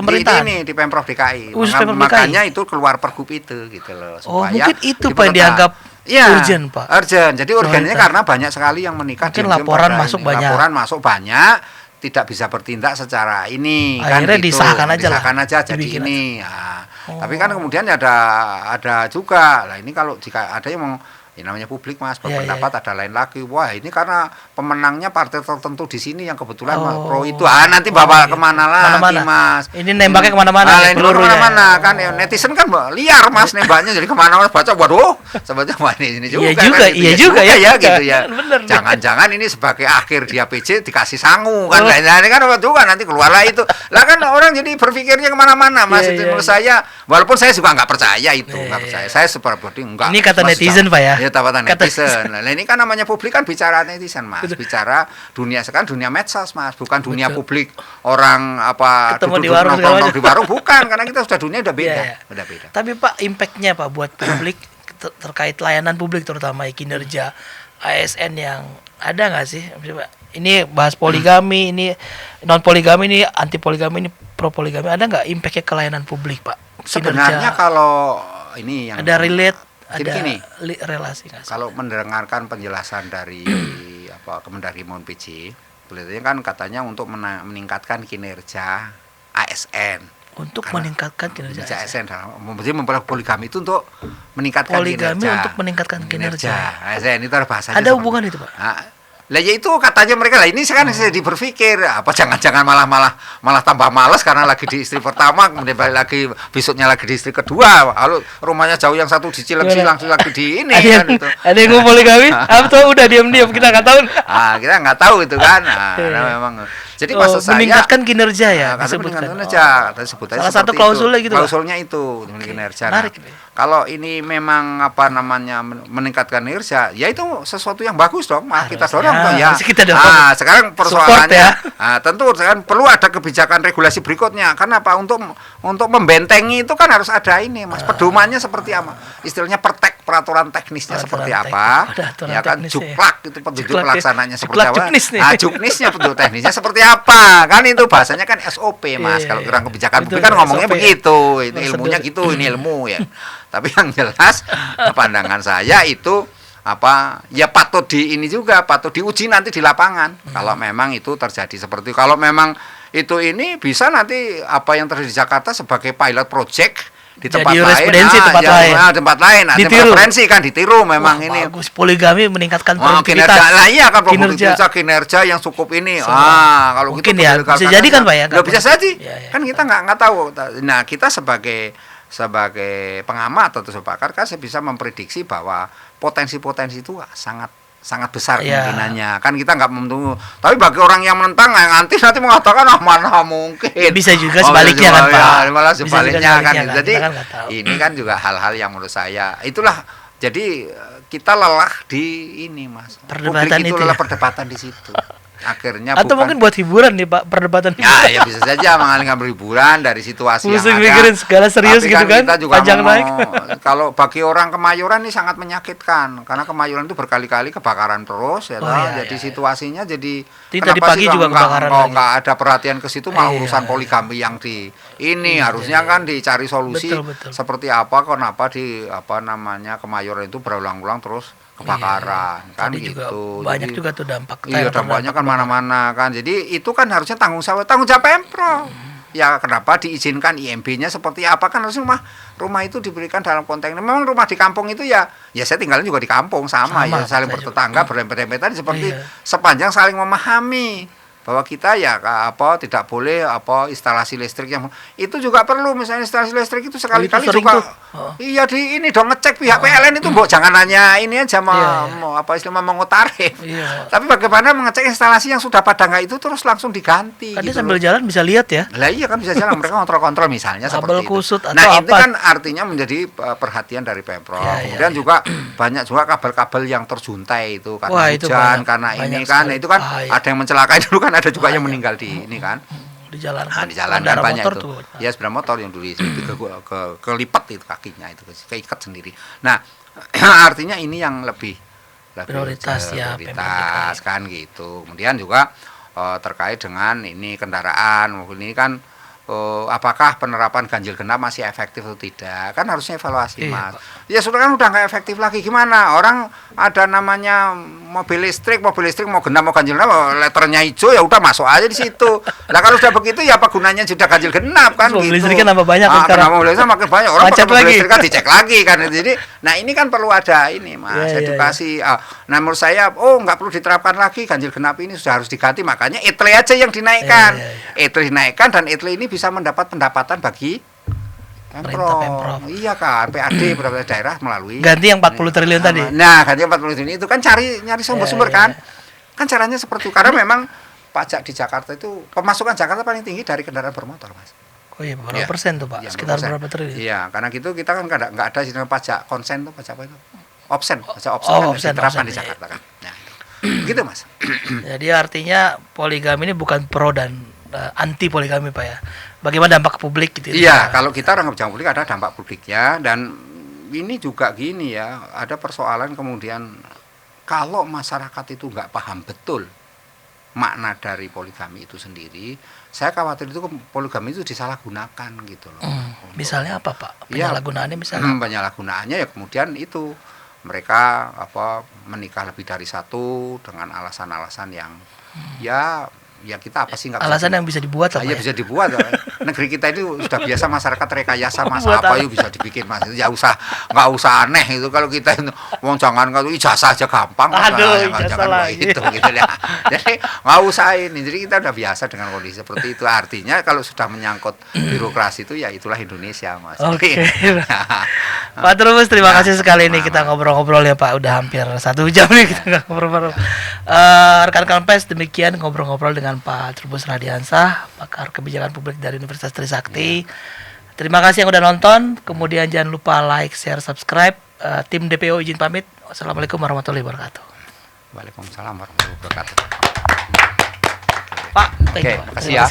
pemerintahan? Di Pemprov DKI. Makanya itu keluar pergub itu gitu loh. Oh mungkin itu Pak yang dianggap urgent Pak. Urgent. Jadi urgennya karena banyak sekali yang menikah. Mungkin laporan masuk banyak. Laporan masuk banyak. Tidak bisa bertindak secara ini. Akhirnya kan gitu. disahkan aja lah. Disahkan aja jadi ini. Ya. Tapi kan kemudian ada juga. Lah ini kalau jika ada yang mau namanya publik Mas berpendapat ada lain lagi. Wah ini karena pemenangnya partai tertentu di sini yang kebetulan pro itu. Nanti bawa kemana lagi Mas? Ini nembaknya kemana-mana. Kemana-mana kan netizen kan liar Mas nembaknya jadi kemana-mana baca waduh sebetulnya wah ini juga. Iya juga ya gitu ya. Jangan-jangan ini sebagai akhir dia PJ dikasih sangu kan. Nah ini kan juga nanti keluarlah itu. Lah kan orang jadi berpikirnya kemana-mana Mas. Menurut saya walaupun saya juga nggak percaya itu, nggak percaya. Saya seperti enggak. Ini kata netizen Pak ya. Ya tawatan netizen. Nah ini kan namanya publik kan bicara netizen Mas. Bicara dunia sekarang dunia medsos Mas, bukan dunia publik orang apa ketemu di warung bukan karena kita sudah dunia udah beda. Udah beda. Tapi Pak impactnya Pak buat publik terkait layanan publik terutama kinerja ASN yang ada nggak sih? Ini bahas poligami, ini non poligami, ini anti poligami, ini pro poligami, ada nggak impactnya ke layanan publik Pak? Sebenarnya kalau ini yang ada relate ada gini, relasi nggak sih? Kalau mendengarkan penjelasan dari Kemendagri maupun PJ, beliau kan katanya untuk meningkatkan kinerja ASN. Untuk meningkatkan kinerja ASN. Jadi poligami itu untuk meningkatkan poligami kinerja. Untuk meningkatkan kinerja. ASN itu ada bahasanya. Ada hubungan itu Pak? Lah ya itu katanya mereka lah ini sekarang saya berpikir apa jangan-jangan malah tambah malas karena lagi di istri pertama kemudian balik lagi besoknya lagi di istri kedua lalu rumahnya jauh yang satu di Cilengsi langsung lagi di ini kan itu ada yang mau poligami atau udah diam-diam kita nggak tahu kita nggak tahu itu kan karena memang jadi maksud saya meningkatkan kinerja ya meningkatkan kinerja salah satu klausulnya gitu klausulnya itu kinerja kalau ini memang apa namanya meningkatkan kinerja ya itu sesuatu yang bagus dong kita dorong ya. Sekarang persoalannya tentu kan perlu ada kebijakan regulasi berikutnya. Karena apa? Untuk membentengi itu kan harus ada ini, Mas. Pedomannya seperti apa? Istilahnya peraturan teknisnya seperti apa? Ya kan juklak itu petunjuk pelaksananya seperti apa? Juknisnya petunjuk teknisnya seperti apa? Kan itu bahasanya kan SOP, Mas. Kalau orang kebijakan publik kan ngomongnya begitu. Itu ilmunya gitu, ini ilmu ya. Tapi yang jelas pandangan saya itu ya patut patut diuji nanti di lapangan kalau memang itu terjadi seperti itu. Kalau memang itu ini bisa nanti apa yang terjadi di Jakarta sebagai pilot project di tempat lain tempat lain referensi kan ditiru memang. Wah, ini bagus poligami meningkatkan produktivitas kan kinerja yang cukup ini kalau mungkin gitu ya bisa jadi kan Pak ya bisa saja kan kita nggak tahu. Nah kita sebagai pengamat atau pakar kan saya bisa memprediksi bahwa potensi-potensi itu sangat besar kemungkinannya. Kan kita nggak menunggu. Tapi bagi orang yang menentang nanti mengatakan mana mungkin. Bisa juga sebaliknya kan Pak. Malah sebaliknya kan. Jadi ini kan juga hal-hal yang menurut saya itulah. Jadi kita lelah di ini Mas. Perdebatan publik itu lelah perdebatan di situ. Akhirnya atau mungkin buat hiburan nih Pak perdebatan ya bisa saja mengalihkan berhiburan dari situasi yang ada. Mikirin segala serius gitu kan kita juga kalau bagi orang Kemayoran ini sangat menyakitkan karena Kemayoran itu berkali-kali kebakaran terus jadi situasinya jadi tadi pagi juga kebakaran nggak ada perhatian ke situ malah urusan poligami yang di ini harusnya kan dicari solusi seperti apa kenapa di Kemayoran itu berulang-ulang terus kebakaran kan gitu. Banyak juga tuh dampak. Iya dampaknya kan mana-mana kan. Jadi itu kan harusnya tanggung jawab Pemprov. ya kenapa diizinkan IMB-nya seperti apa, kan harusnya rumah itu diberikan dalam konteks. Memang rumah di kampung itu ya saya tinggalnya juga di kampung sama ya saling bertetangga berempet-empetan seperti sepanjang saling memahami bahwa kita ya tidak boleh instalasi listrik yang itu juga perlu, misalnya instalasi listrik itu sekali-kali juga iya di ini dong ngecek pihak PLN itu jangan hanya ini aja istilahnya mengotarif tapi bagaimana mengecek instalasi yang sudah pada nggak itu terus langsung diganti gitu sambil jalan bisa lihat ya lah iya kan bisa jalan mereka kontrol misalnya kabel seperti kusut itu. Atau Nah apa? itu kan artinya menjadi perhatian dari Pemprov kemudian juga banyak juga kabel-kabel yang terjuntai itu karena hujan karena ini kan itu kan ada yang mencelakai dulu kan ada juga yang meninggal di ini kan di jalan di jalan kan banyak itu ya sepeda motor yang dulu kelipat itu kakinya itu keikat sendiri. Nah artinya ini yang lebih prioritas kan gitu. Kemudian juga terkait dengan ini kendaraan ini kan apakah penerapan ganjil genap masih efektif atau tidak, kan harusnya evaluasi Mas. Ya sudah kan udah nggak efektif lagi, gimana orang ada namanya mobil listrik mau genap mau ganjil genap letternya hijau ya udah masuk aja di situ. Lah kalau sudah begitu ya apa gunanya sudah ganjil genap kan mobil gitu. Listrik kan tambah banyak sekarang mobil listrik makin banyak orang pakai mobil listrik kan dicek lagi kan. Jadi nah ini kan perlu ada ini Mas edukasi. Nah menurut saya nggak perlu diterapkan lagi ganjil genap ini sudah harus diganti, makanya ETLE aja yang dinaikkan. ETLE dinaikkan dan ETLE ini bisa mendapat pendapatan bagi Pemprov. Iya kan, PAD beberapa daerah melalui ganti yang 40 triliun tadi. Nah, ganti 40 triliun itu kan nyari sumber-sumber kan. Kan caranya seperti itu. Karena memang pajak di Jakarta itu pemasukan Jakarta paling tinggi dari kendaraan bermotor, Mas. Oh iya, berapa persen tuh, Pak? Sekitar berapa triliun? Iya, karena gitu kita kan nggak ada sistem pajak konsen tuh, pajak apa itu? Pajak opsen diterapkan di Jakarta kan. Nah, begitu, Mas. Jadi artinya poligami ini bukan pro dan anti poligami Pak ya. Bagaimana dampak publik gitu. Iya, kalau kita orang kebijakan publik ada dampak publiknya dan ini juga gini ya, ada persoalan kemudian kalau masyarakat itu nggak paham betul makna dari poligami itu sendiri, saya khawatir itu poligami itu disalahgunakan gitu loh. Misalnya apa Pak? Penyalahgunaannya misalnya? Penyalahgunaannya ya kemudian itu mereka menikah lebih dari satu dengan alasan-alasan yang ya kita apa sih nggak alasan yang bisa dibuat lah ya bisa dibuat negeri kita itu sudah biasa masyarakat rekayasa masa apa yuk bisa dibikin Mas itu ya nggak usah aneh itu kalau kita jangan kalau ijazah aja gampang jangan gitu ya jadi nggak usah ini, jadi kita udah biasa dengan kondisi seperti itu, artinya kalau sudah menyangkut birokrasi itu ya itulah Indonesia Mas. Oke. Pak Trubus terima kasih sekali nih kita ngobrol-ngobrol ya Pak, udah hampir 1 jam nih kita ngobrol-ngobrol. Rekan-rekan pers demikian ngobrol-ngobrol dengan Pak Trubus Radiansah, pakar kebijakan publik dari Universitas Trisakti. Terima kasih yang udah nonton. Kemudian jangan lupa like, share, subscribe. Tim DPO izin pamit. Wassalamualaikum warahmatullahi wabarakatuh. Waalaikumsalam warahmatullahi wabarakatuh. Pak, thank you. Terima kasih ya.